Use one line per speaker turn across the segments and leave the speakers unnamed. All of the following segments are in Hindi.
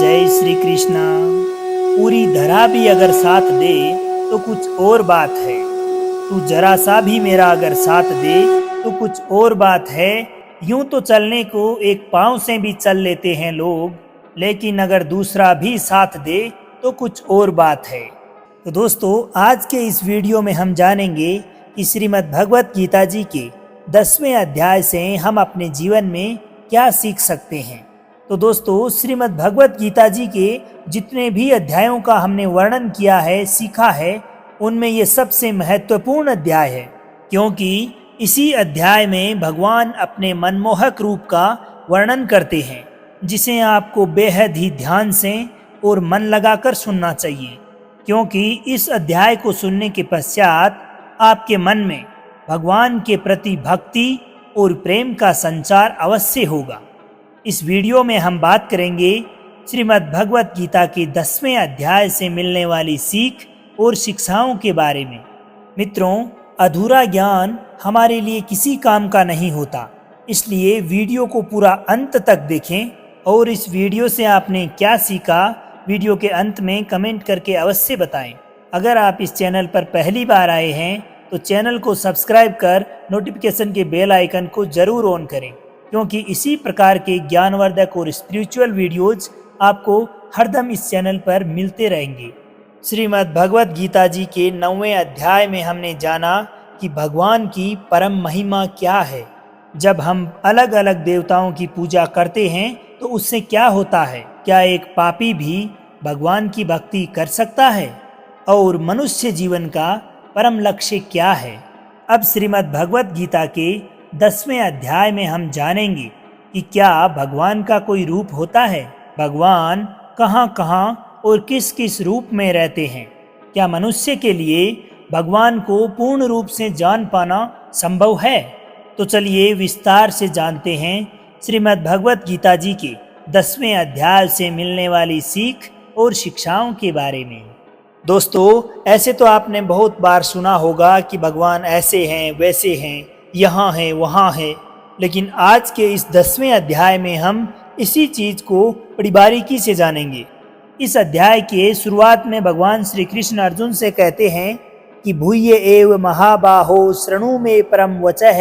जय श्री कृष्णा। पूरी धरा भी अगर साथ दे तो कुछ और बात है। तू जरा सा भी मेरा अगर साथ दे तो कुछ और बात है। यूं तो चलने को एक पाँव से भी चल लेते हैं लोग, लेकिन अगर दूसरा भी साथ दे तो कुछ और बात है। तो दोस्तों, आज के इस वीडियो में हम जानेंगे कि श्रीमद् भगवत गीता जी के 10वें अध्याय से हम अपने जीवन में क्या सीख सकते हैं। तो दोस्तों, श्रीमद् भगवत गीता जी के जितने भी अध्यायों का हमने वर्णन किया है, सीखा है, उनमें ये सबसे महत्वपूर्ण अध्याय है, क्योंकि इसी अध्याय में भगवान अपने मनमोहक रूप का वर्णन करते हैं, जिसे आपको बेहद ही ध्यान से और मन लगाकर सुनना चाहिए, क्योंकि इस अध्याय को सुनने के पश्चात आपके मन में भगवान के प्रति भक्ति और प्रेम का संचार अवश्य होगा। इस वीडियो में हम बात करेंगे श्रीमद् भगवत गीता के 10वें अध्याय से मिलने वाली सीख और शिक्षाओं के बारे में। मित्रों, अधूरा ज्ञान हमारे लिए किसी काम का नहीं होता, इसलिए वीडियो को पूरा अंत तक देखें और इस वीडियो से आपने क्या सीखा, वीडियो के अंत में कमेंट करके अवश्य बताएं। अगर आप इस चैनल पर पहली बार आए हैं तो चैनल को सब्सक्राइब कर नोटिफिकेशन के बेल आइकन को जरूर ऑन करें, क्योंकि इसी प्रकार के ज्ञानवर्धक और स्पिरिचुअल वीडियोज आपको हरदम इस चैनल पर मिलते रहेंगे। श्रीमद् भगवत गीता जी के 9वें अध्याय में हमने जाना कि भगवान की परम महिमा क्या है। जब हम अलग अलग देवताओं की पूजा करते हैं तो उससे क्या होता है? क्या एक पापी भी भगवान की भक्ति कर सकता है? और मनुष्य जीवन का परम लक्ष्य क्या है? अब श्रीमद् भगवत गीता के 10वें अध्याय में हम जानेंगे कि क्या भगवान का कोई रूप होता है? भगवान कहाँ कहाँ और किस किस रूप में रहते हैं? क्या मनुष्य के लिए भगवान को पूर्ण रूप से जान पाना संभव है? तो चलिए विस्तार से जानते हैं श्रीमद् भगवत गीता जी के 10वें अध्याय से मिलने वाली सीख और शिक्षाओं के बारे में। दोस्तों, ऐसे तो आपने बहुत बार सुना होगा कि भगवान ऐसे हैं, वैसे हैं, यहाँ है, वहाँ है, लेकिन आज के इस 10वें अध्याय में हम इसी चीज को बड़ी बारीकी से जानेंगे। इस अध्याय के शुरुआत में भगवान श्री कृष्ण अर्जुन से कहते हैं कि भूय एव महाबाहो शृणु में परम वचः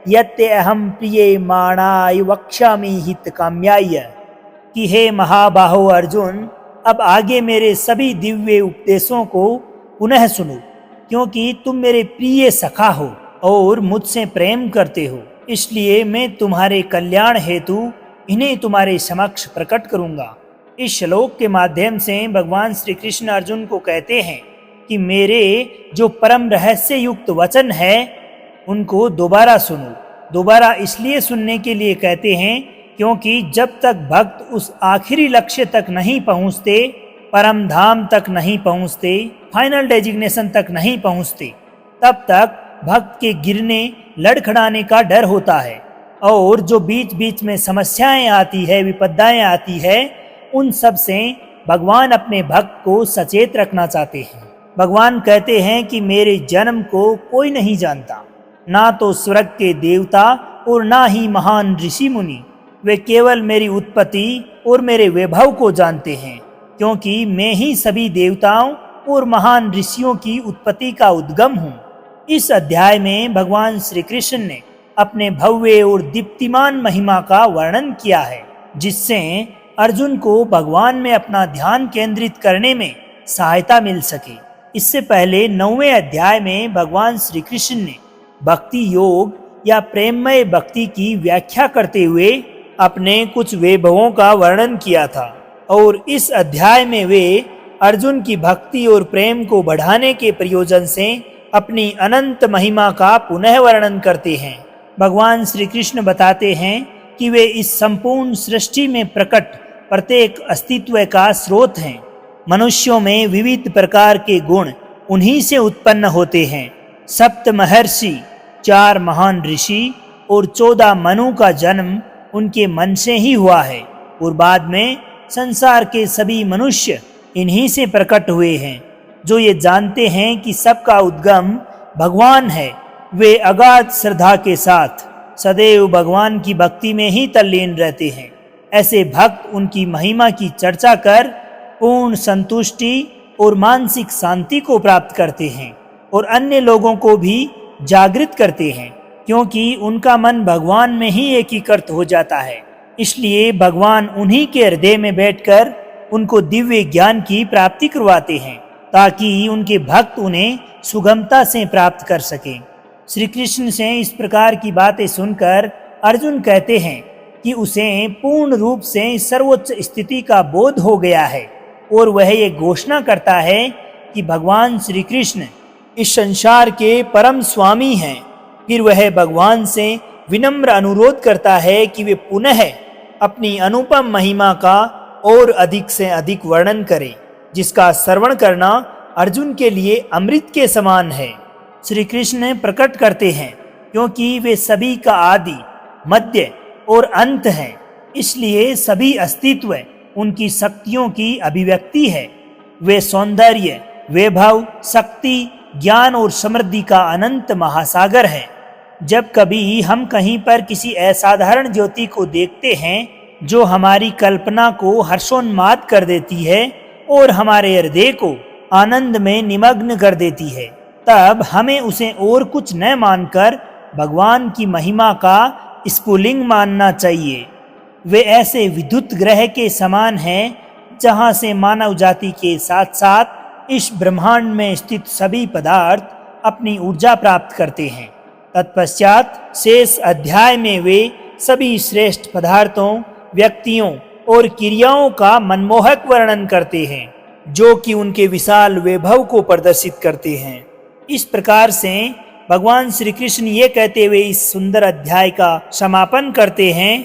यत्ते अहम प्रिय माणाय वक्ष्यामि हित काम्याय, कि हे महाबाहो अर्जुन, अब आगे मेरे सभी दिव्य उपदेशों को पुनः सुनो, क्योंकि तुम मेरे प्रिय सखा हो और मुझसे प्रेम करते हो, इसलिए मैं तुम्हारे कल्याण हेतु इन्हें तुम्हारे समक्ष प्रकट करूंगा। इस श्लोक के माध्यम से भगवान श्री कृष्ण अर्जुन को कहते हैं कि मेरे जो परम रहस्य युक्त वचन है उनको दोबारा सुनो। दोबारा इसलिए सुनने के लिए कहते हैं क्योंकि जब तक भक्त उस आखिरी लक्ष्य तक नहीं पहुंचते, परम धाम तक नहीं पहुंचते, फाइनल डेजिग्नेशन तक नहीं पहुंचते, तब तक भक्त के गिरने लड़खड़ाने का डर होता है, और जो बीच बीच में समस्याएं आती है, विपदाएं आती है, उन सब से भगवान अपने भक्त को सचेत रखना चाहते हैं। भगवान कहते हैं कि मेरे जन्म को कोई नहीं जानता, ना तो स्वर्ग के देवता और ना ही महान ऋषि मुनि, वे केवल मेरी उत्पत्ति और मेरे वैभव को जानते हैं, क्योंकि मैं ही सभी देवताओं और महान ऋषियों की उत्पत्ति का उद्गम हूँ। इस अध्याय में भगवान श्री कृष्ण ने अपने भव्य और दीप्तिमान महिमा का वर्णन किया है, जिससे अर्जुन को भगवान में अपना ध्यान केंद्रित करने में सहायता मिल सके। इससे पहले 9वें अध्याय में भगवान श्री कृष्ण ने भक्ति योग या प्रेममय भक्ति की व्याख्या करते हुए अपने कुछ वैभवों का वर्णन किया था, और इस अध्याय में वे अर्जुन की भक्ति और प्रेम को बढ़ाने के प्रयोजन से अपनी अनंत महिमा का पुनः वर्णन करते हैं। भगवान श्री कृष्ण बताते हैं कि वे इस संपूर्ण सृष्टि में प्रकट प्रत्येक अस्तित्व का स्रोत हैं। मनुष्यों में विविध प्रकार के गुण उन्हीं से उत्पन्न होते हैं। सप्त महर्षि, 4 महान ऋषि और 14 मनु का जन्म उनके मन से ही हुआ है, और बाद में संसार के सभी मनुष्य इन्हीं से प्रकट हुए हैं। जो ये जानते हैं कि सबका उद्गम भगवान है, वे अगाध श्रद्धा के साथ सदैव भगवान की भक्ति में ही तल्लीन रहते हैं। ऐसे भक्त उनकी महिमा की चर्चा कर पूर्ण संतुष्टि और मानसिक शांति को प्राप्त करते हैं और अन्य लोगों को भी जागृत करते हैं, क्योंकि उनका मन भगवान में ही एकीकृत हो जाता है। इसलिए भगवान उन्हीं के हृदय में बैठकर उनको दिव्य ज्ञान की प्राप्ति करवाते हैं, ताकि उनके भक्त उन्हें सुगमता से प्राप्त कर सकें। श्री कृष्ण से इस प्रकार की बातें सुनकर अर्जुन कहते हैं कि उसे पूर्ण रूप से सर्वोच्च स्थिति का बोध हो गया है और वह ये घोषणा करता है कि भगवान श्री कृष्ण इस संसार के परम स्वामी हैं। फिर वह भगवान से विनम्र अनुरोध करता है कि वे पुनः अपनी अनुपम महिमा का और अधिक से अधिक वर्णन करें, जिसका श्रवण करना अर्जुन के लिए अमृत के समान है। श्री कृष्ण प्रकट करते हैं क्योंकि वे सभी का आदि, मध्य और अंत हैं, इसलिए सभी अस्तित्व उनकी शक्तियों की अभिव्यक्ति है। वे सौंदर्य, वैभव, शक्ति, ज्ञान और समृद्धि का अनंत महासागर है। जब कभी हम कहीं पर किसी असाधारण ज्योति को देखते हैं जो हमारी कल्पना को हर्षोन्माद कर देती है और हमारे हृदय को आनंद में निमग्न कर देती है, तब हमें उसे और कुछ न मानकर भगवान की महिमा का स्फुलिंग मानना चाहिए। वे ऐसे विद्युत ग्रह के समान हैं जहां से मानव जाति के साथ साथ इस ब्रह्मांड में स्थित सभी पदार्थ अपनी ऊर्जा प्राप्त करते हैं। तत्पश्चात शेष अध्याय में वे सभी श्रेष्ठ पदार्थों, व्यक्तियों और क्रियाओं का मनमोहक वर्णन करते हैं, जो कि उनके विशाल वैभव को प्रदर्शित करते हैं। इस प्रकार से भगवान श्री कृष्ण ये कहते हुए इस सुंदर अध्याय का समापन करते हैं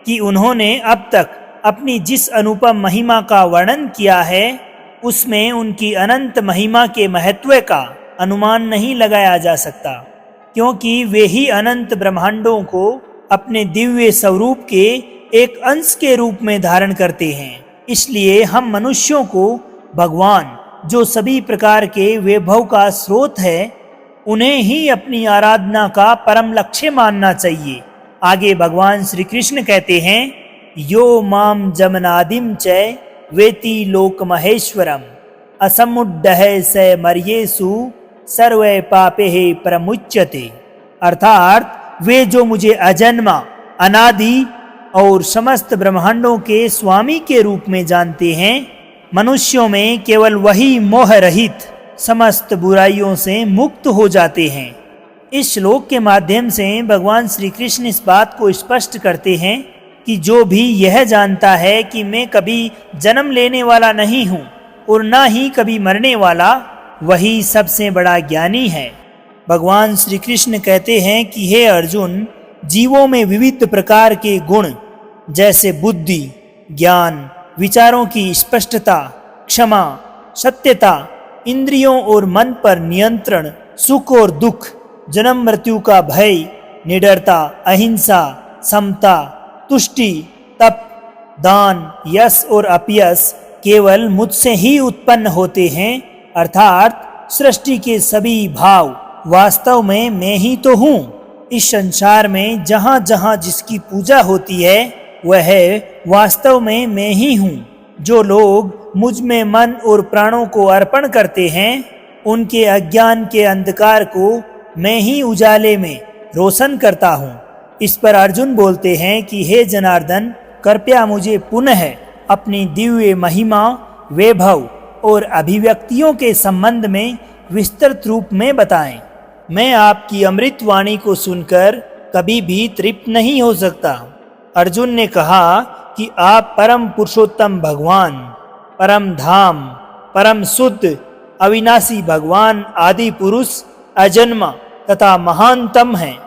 कि उन्होंने अब तक अपनी जिस अनुपम महिमा का वर्णन किया है, उसमें उनकी अनंत महिमा के महत्व का अनुमान नहीं लगाया जा सकता, क्योंकि वे ही अनंत ब्रह्मांडों को अपने दिव्य स्वरूप के एक अंश के रूप में धारण करते हैं। इसलिए हम मनुष्यों को भगवान, जो सभी प्रकार के वैभव का स्रोत है, उन्हें ही अपनी आराधना का परम लक्ष्य मानना चाहिए। आगे भगवान श्री कृष्ण कहते हैं, यो माम जमनादिम च वेति लोक महेश्वरम असमुड्डह स मर्येसु सर्वे पापे प्रमुच्यते। अर्थात वे जो मुझे अजन्मा, अनादि और समस्त ब्रह्मांडों के स्वामी के रूप में जानते हैं, मनुष्यों में केवल वही मोह रहित समस्त बुराइयों से मुक्त हो जाते हैं। इस श्लोक के माध्यम से भगवान श्री कृष्ण इस बात को स्पष्ट करते हैं कि जो भी यह जानता है कि मैं कभी जन्म लेने वाला नहीं हूँ और ना ही कभी मरने वाला, वही सबसे बड़ा ज्ञानी है। भगवान श्री कृष्ण कहते हैं कि हे अर्जुन, जीवों में विविध प्रकार के गुण जैसे बुद्धि, ज्ञान, विचारों की स्पष्टता, क्षमा, सत्यता, इंद्रियों और मन पर नियंत्रण, सुख और दुख, जन्म मृत्यु का भय, निडरता, अहिंसा, समता, तुष्टि, तप, दान, यश और अपयश केवल मुझसे ही उत्पन्न होते हैं। अर्थात सृष्टि के सभी भाव वास्तव में मैं ही तो हूँ। इस संसार में जहाँ जहाँ जिसकी पूजा होती है, वह वास्तव में मैं ही हूँ। जो लोग मुझ में मन और प्राणों को अर्पण करते हैं, उनके अज्ञान के अंधकार को मैं ही उजाले में रोशन करता हूँ। इस पर अर्जुन बोलते हैं कि हे जनार्दन, कृपया मुझे पुनः अपनी दिव्य महिमा, वैभव और अभिव्यक्तियों के संबंध में विस्तृत रूप में बताएं। मैं आपकी अमृत वाणी को सुनकर कभी भी तृप्त नहीं हो सकता। अर्जुन ने कहा कि आप परम पुरुषोत्तम भगवान, परम धाम, परम शुद्ध, अविनाशी भगवान आदि पुरुष, अजन्मा तथा महानतम हैं।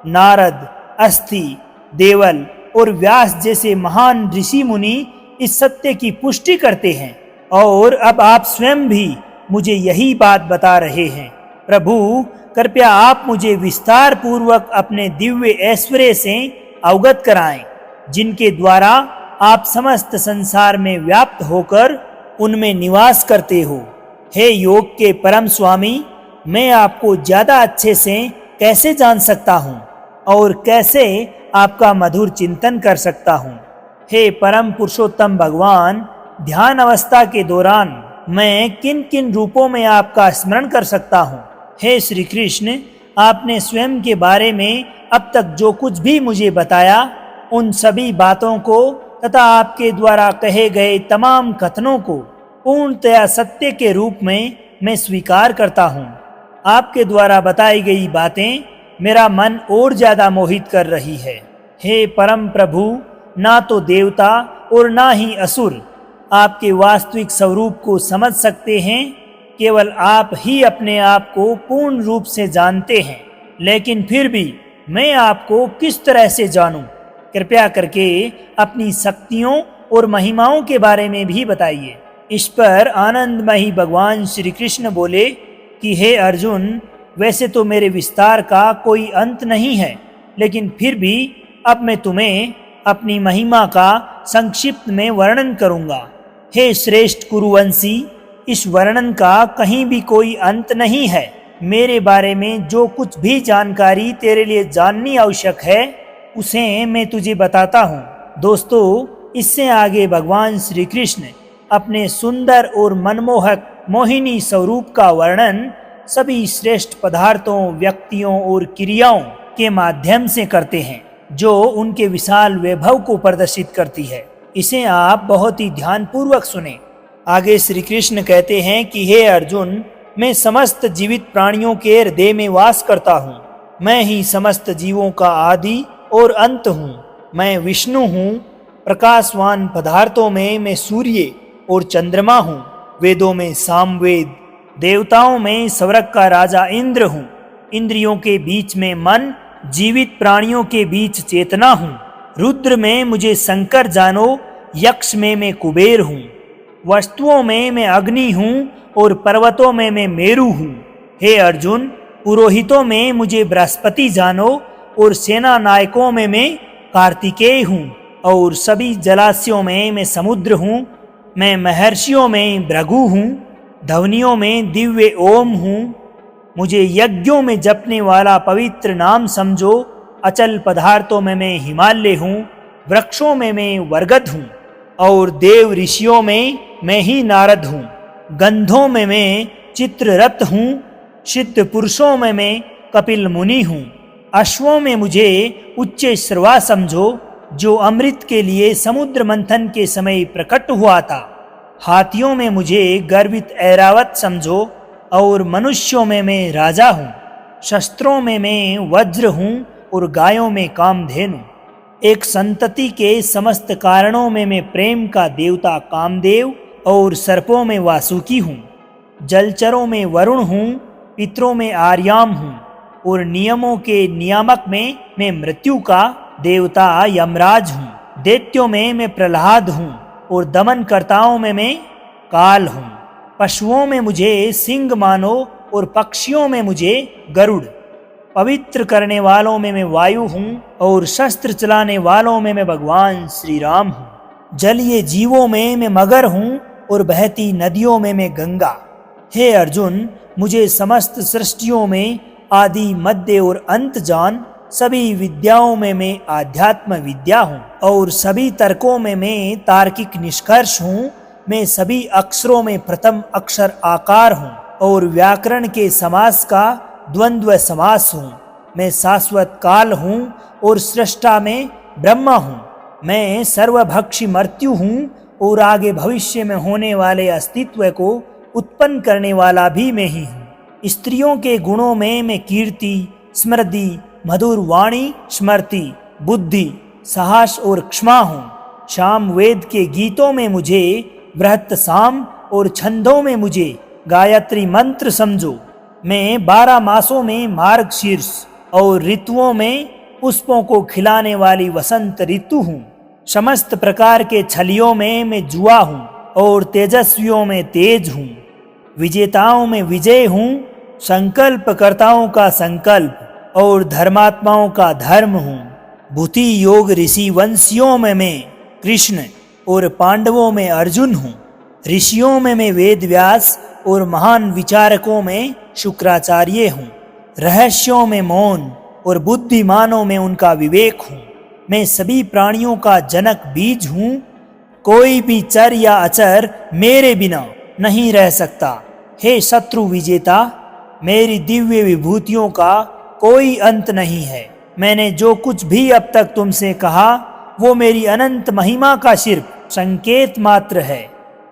नारद, अस्थि, देवल और व्यास जैसे महान ऋषि मुनि इस सत्य की पुष्टि करते हैं और अब आप स्वयं भी मुझे यही बात बता रहे हैं। प्रभु, कृपया आप मुझे विस्तार पूर्वक अपने दिव्य ऐश्वर्य से अवगत कराएं, जिनके द्वारा आप समस्त संसार में व्याप्त होकर उनमें निवास करते हो। हे योग के परम स्वामी, मैं आपको ज्यादा अच्छे से कैसे जान सकता हूँ और कैसे आपका मधुर चिंतन कर सकता हूँ। हे परम पुरुषोत्तम भगवान, ध्यान अवस्था के दौरान मैं किन किन रूपों में आपका स्मरण कर सकता हूँ? हे श्री कृष्ण, आपने स्वयं के बारे में अब तक जो कुछ भी मुझे बताया, उन सभी बातों को तथा आपके द्वारा कहे गए तमाम कथनों को पूर्णतया सत्य के रूप में मैं स्वीकार करता हूँ। आपके द्वारा बताई गई बातें मेरा मन और ज्यादा मोहित कर रही है। हे परम प्रभु, ना तो देवता और ना ही असुर आपके वास्तविक स्वरूप को समझ सकते हैं। केवल आप ही अपने आप को पूर्ण रूप से जानते हैं। लेकिन फिर भी मैं आपको किस तरह से जानूं? कृपया करके अपनी शक्तियों और महिमाओं के बारे में भी बताइए। इस पर आनंदमयी भगवान श्री कृष्ण बोले कि हे अर्जुन, वैसे तो मेरे विस्तार का कोई अंत नहीं है, लेकिन फिर भी अब मैं तुम्हें अपनी महिमा का संक्षिप्त में वर्णन करूंगा। हे श्रेष्ठ कुरुवंशी, इस वर्णन का कहीं भी कोई अंत नहीं है। मेरे बारे में जो कुछ भी जानकारी तेरे लिए जाननी आवश्यक है, उसे मैं तुझे बताता हूँ। दोस्तों, इससे आगे भगवान श्री कृष्ण अपने सुंदर और मनमोहक मोहिनी स्वरूप का वर्णन सभी श्रेष्ठ पदार्थों, व्यक्तियों और क्रियाओं के माध्यम से करते हैं, जो उनके विशाल वैभव को प्रदर्शित करती है। इसे आप बहुत ही ध्यानपूर्वक सुने। आगे श्री कृष्ण कहते हैं कि हे अर्जुन, मैं समस्त जीवित प्राणियों के हृदय में वास करता हूँ। मैं ही समस्त जीवों का आदि और अंत हूँ। मैं विष्णु हूँ। प्रकाशवान पदार्थों में मैं सूर्य और चंद्रमा हूँ। वेदों में सामवेद, देवताओं में स्वर्ग का राजा इंद्र हूँ। इंद्रियों के बीच में मन, जीवित प्राणियों के बीच चेतना हूँ। रुद्र में मुझे शंकर जानो, यक्ष में मैं कुबेर हूँ। वस्तुओं में मैं अग्नि हूँ और पर्वतों में मैं मेरु हूँ। हे अर्जुन, पुरोहितों में मुझे बृहस्पति जानो और सेना नायकों में मैं कार्तिकेय हूँ और सभी जलाशयों में मैं समुद्र हूँ। मैं महर्षियों में भृगु हूँ। ध्वनियों में दिव्य ओम हूँ। मुझे यज्ञों में जपने वाला पवित्र नाम समझो। अचल पदार्थों में मैं हिमालय हूँ। वृक्षों में मैं बरगद हूँ और देव ऋषियों में मैं ही नारद हूँ। गंधों में मैं चित्ररथ हूँ। सिद्ध पुरुषों में मैं कपिल मुनि हूँ। अश्वों में मुझे उच्च श्रवा समझो, जो अमृत के लिए समुद्र मंथन के समय प्रकट हुआ था। हाथियों में मुझे गर्वित ऐरावत समझो और मनुष्यों में मैं राजा हूँ। शस्त्रों में मैं वज्र हूँ और गायों में कामधेनु। एक संतति के समस्त कारणों में मैं प्रेम का देवता कामदेव और सर्पों में वासुकी हूँ। जलचरों में वरुण हूँ। पितरों में आर्याम हूँ और नियमों के नियामक में मैं मृत्यु का देवता यमराज हूँ। दैत्यों में मैं प्रहलाद हूँ और दमनकर्ताओं में मैं काल हूँ। पशुओं में मुझे सिंह मानो और पक्षियों में मुझे गरुड़। पवित्र करने वालों में मैं वायु हूँ और शस्त्र चलाने वालों में मैं भगवान श्री राम हूँ। जलीय जीवों में मैं मगर हूँ और बहती नदियों में मैं गंगा। हे अर्जुन, मुझे समस्त सृष्टियों में आदि, मध्य और अंत जान। सभी विद्याओं में मैं आध्यात्म विद्या हूँ और सभी तर्कों में मैं तार्किक निष्कर्ष हूँ। मैं सभी अक्षरों में प्रथम अक्षर आकार हूँ और व्याकरण के समास का द्वंद्व समास हूँ। मैं शाश्वत काल हूँ और सृष्टा में ब्रह्मा हूँ। मैं सर्वभक्षी मृत्यु हूँ और आगे भविष्य में होने वाले अस्तित्व को उत्पन्न करने वाला भी मैं ही हूँ। स्त्रियों के गुणों में मैं कीर्ति, स्मृति, मधुर वाणी, स्मृति, बुद्धि, साहस और क्षमा हूँ। शाम वेद के गीतों में मुझे बृहत साम और छंदों में मुझे गायत्री मंत्र समझो। मैं 12 मासों में मार्गशीर्ष और ऋतुओं में पुष्पों को खिलाने वाली वसंत ऋतु हूँ। समस्त प्रकार के छलियों में मैं जुआ हूँ और तेजस्वियों में तेज हूँ। विजेताओं में विजय हूँ। संकल्पकर्ताओं का संकल्प और धर्मात्माओं का धर्म हूँ। भूति योग ऋषि वंशियों में मैं कृष्ण और पांडवों में अर्जुन हूँ। ऋषियों में मैं वेद व्यास और महान विचारकों में शुक्राचार्य हूँ। रहस्यों में मौन और बुद्धिमानों में उनका विवेक हूँ। मैं सभी प्राणियों का जनक बीज हूँ। कोई भी चर या अचर मेरे बिना नहीं रह सकता। हे शत्रु विजेता, मेरी दिव्य विभूतियों का कोई अंत नहीं है। मैंने जो कुछ भी अब तक तुमसे कहा वो मेरी अनंत महिमा का सिर्फ संकेत मात्र है।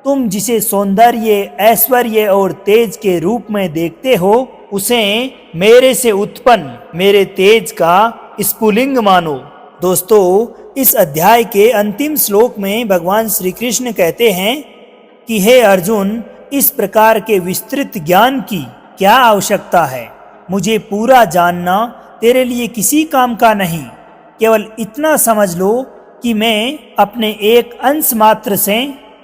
तुम जिसे सौंदर्य, ऐश्वर्य और तेज के रूप में देखते हो, उसे मेरे से उत्पन्न मेरे तेज का स्फुलिंग मानो। दोस्तों, इस अध्याय के अंतिम श्लोक में भगवान श्री कृष्ण कहते हैं कि हे अर्जुन, इस प्रकार के विस्तृत ज्ञान की क्या आवश्यकता है। मुझे पूरा जानना तेरे लिए किसी काम का नहीं। केवल इतना समझ लो कि मैं अपने एक अंश मात्र से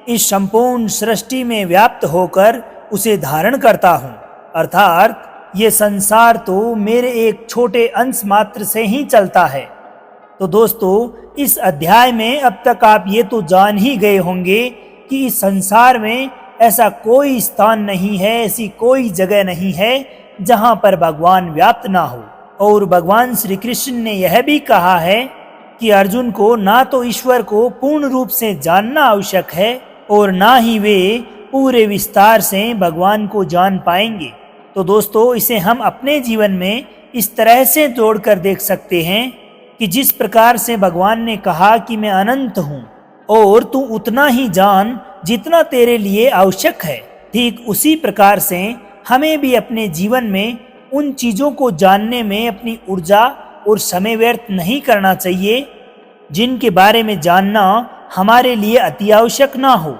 इस संपूर्ण सृष्टि में व्याप्त होकर उसे धारण करता हूँ। अर्थात ये संसार तो मेरे एक छोटे अंश मात्र से ही चलता है। तो दोस्तों, इस अध्याय में अब तक आप ये तो जान ही गए होंगे कि इस संसार में ऐसा कोई स्थान नहीं है, ऐसी कोई जगह नहीं है जहाँ पर भगवान व्याप्त ना हो। और भगवान श्री कृष्ण ने यह भी कहा है कि अर्जुन को ना तो ईश्वर को पूर्ण रूप से जानना आवश्यक है और ना ही वे पूरे विस्तार से भगवान को जान पाएंगे। तो दोस्तों, इसे हम अपने जीवन में इस तरह से जोड़कर देख सकते हैं कि जिस प्रकार से भगवान ने कहा कि मैं अनंत हूँ और तू उतना ही जान जितना तेरे लिए आवश्यक है, ठीक उसी प्रकार से हमें भी अपने जीवन में उन चीज़ों को जानने में अपनी ऊर्जा और समय व्यर्थ नहीं करना चाहिए जिनके बारे में जानना हमारे लिए अति आवश्यक ना हो।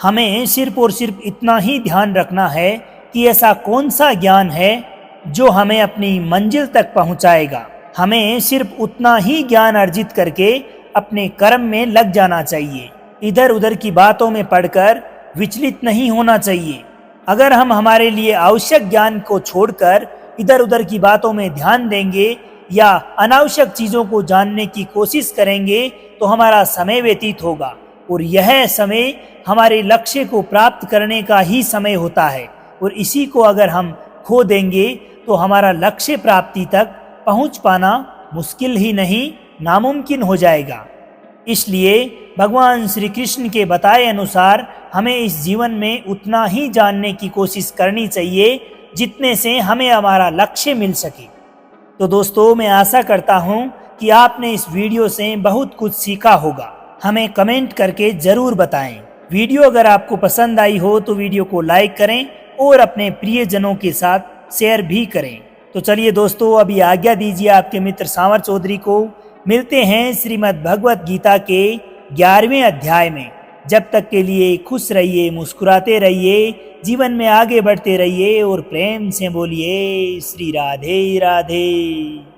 हमें सिर्फ और सिर्फ इतना ही ध्यान रखना है कि ऐसा कौन सा ज्ञान है जो हमें अपनी मंजिल तक पहुंचाएगा। हमें सिर्फ उतना ही ज्ञान अर्जित करके अपने कर्म में लग जाना चाहिए। इधर उधर की बातों में पढ़कर विचलित नहीं होना चाहिए। अगर हम हमारे लिए आवश्यक ज्ञान को छोड़कर इधर उधर की बातों में ध्यान देंगे या अनावश्यक चीज़ों को जानने की कोशिश करेंगे तो हमारा समय व्यतीत होगा और यह समय हमारे लक्ष्य को प्राप्त करने का ही समय होता है। और इसी को अगर हम खो देंगे तो हमारा लक्ष्य प्राप्ति तक पहुंच पाना मुश्किल ही नहीं, नामुमकिन हो जाएगा। इसलिए भगवान श्री कृष्ण के बताए अनुसार हमें इस जीवन में उतना ही जानने की कोशिश करनी चाहिए जितने से हमें हमारा लक्ष्य मिल सके। तो दोस्तों, मैं आशा करता हूँ कि आपने इस वीडियो से बहुत कुछ सीखा होगा। हमें कमेंट करके ज़रूर बताएं। वीडियो अगर आपको पसंद आई हो तो वीडियो को लाइक करें और अपने प्रियजनों के साथ शेयर भी करें। तो चलिए दोस्तों, अभी आज्ञा दीजिए आपके मित्र सांवर चौधरी को। मिलते हैं श्रीमद् भगवत गीता के 11वें अध्याय में। जब तक के लिए खुश रहिए, मुस्कुराते रहिए, जीवन में आगे बढ़ते रहिए और प्रेम से बोलिए श्री राधे राधे।